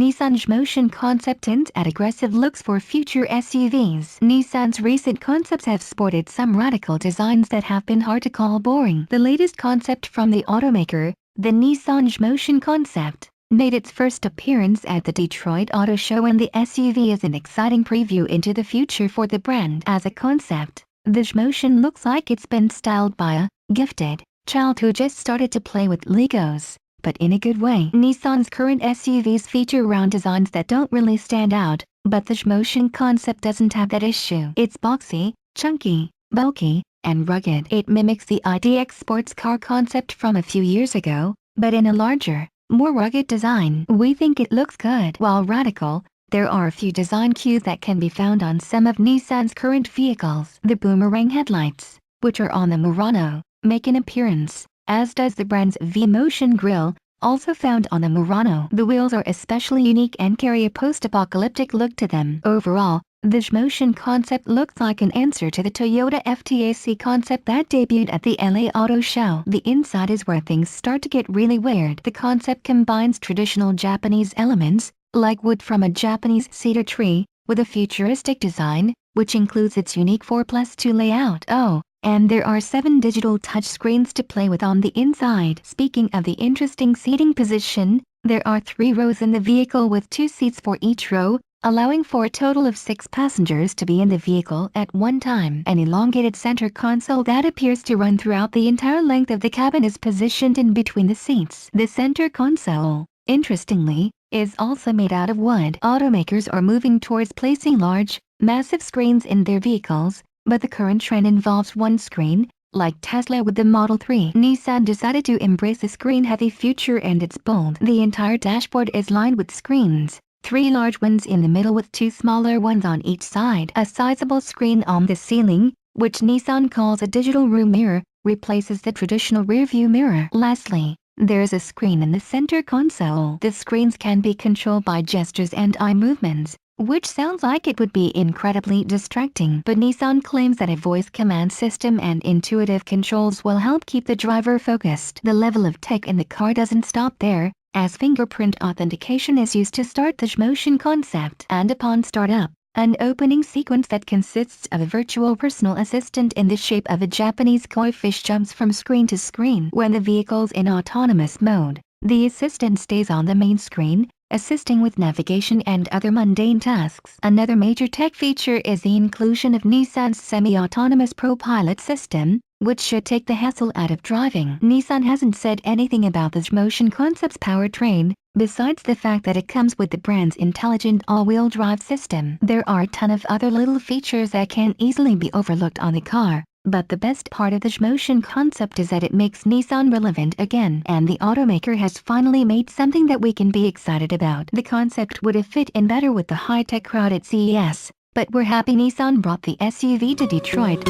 Nissan Xmotion concept hints at aggressive looks for future SUVs. Nissan's recent concepts have sported some radical designs that have been hard to call boring. The latest concept from the automaker, the Nissan Xmotion concept, made its first appearance at the Detroit Auto Show, and the SUV is an exciting preview into the future for the brand. As a concept, the Xmotion looks like it's been styled by a gifted child who just started to play with Legos, but in a good way. Nissan's current SUVs feature round designs that don't really stand out, but the Xmotion concept doesn't have that issue. It's boxy, chunky, bulky, and rugged. It mimics the IDX sports car concept from a few years ago, but in a larger, more rugged design. We think it looks good. While radical, there are a few design cues that can be found on some of Nissan's current vehicles. The boomerang headlights, which are on the Murano, make an appearance, as does the brand's V-Motion grille, also found on the Murano. The wheels are especially unique and carry a post-apocalyptic look to them. Overall, the Xmotion concept looks like an answer to the Toyota FTAC concept that debuted at the LA Auto Show. The inside is where things start to get really weird. The concept combines traditional Japanese elements, like wood from a Japanese cedar tree, with a futuristic design, which includes its unique 4+2 layout. Oh, and there are 7 digital touchscreens to play with on the inside. Speaking of the interesting seating position, there are 3 rows in the vehicle with 2 seats for each row, allowing for a total of 6 passengers to be in the vehicle at one time. An elongated center console that appears to run throughout the entire length of the cabin is positioned in between the seats. The center console, interestingly, is also made out of wood. Automakers are moving towards placing large, massive screens in their vehicles, but the current trend involves one screen, like Tesla with the Model 3. Nissan decided to embrace a screen-heavy future, and it's bold. The entire dashboard is lined with screens, 3 large ones in the middle with 2 smaller ones on each side. A sizable screen on the ceiling, which Nissan calls a digital room mirror, replaces the traditional rearview mirror. Lastly, there's a screen in the center console. The screens can be controlled by gestures and eye movements, which sounds like it would be incredibly distracting. But Nissan claims that a voice command system and intuitive controls will help keep the driver focused. The level of tech in the car doesn't stop there, as fingerprint authentication is used to start the Xmotion concept. And upon startup, an opening sequence that consists of a virtual personal assistant in the shape of a Japanese koi fish jumps from screen to screen. When the vehicle's in autonomous mode, the assistant stays on the main screen, assisting with navigation and other mundane tasks. Another major tech feature is the inclusion of Nissan's semi-autonomous ProPilot system, which should take the hassle out of driving. Nissan hasn't said anything about the Xmotion concept's powertrain, besides the fact that it comes with the brand's intelligent all-wheel drive system. There are a ton of other little features that can easily be overlooked on the car, but the best part of the Xmotion concept is that it makes Nissan relevant again, and the automaker has finally made something that we can be excited about. The concept would have fit in better with the high-tech crowd at CES, but we're happy Nissan brought the SUV to Detroit.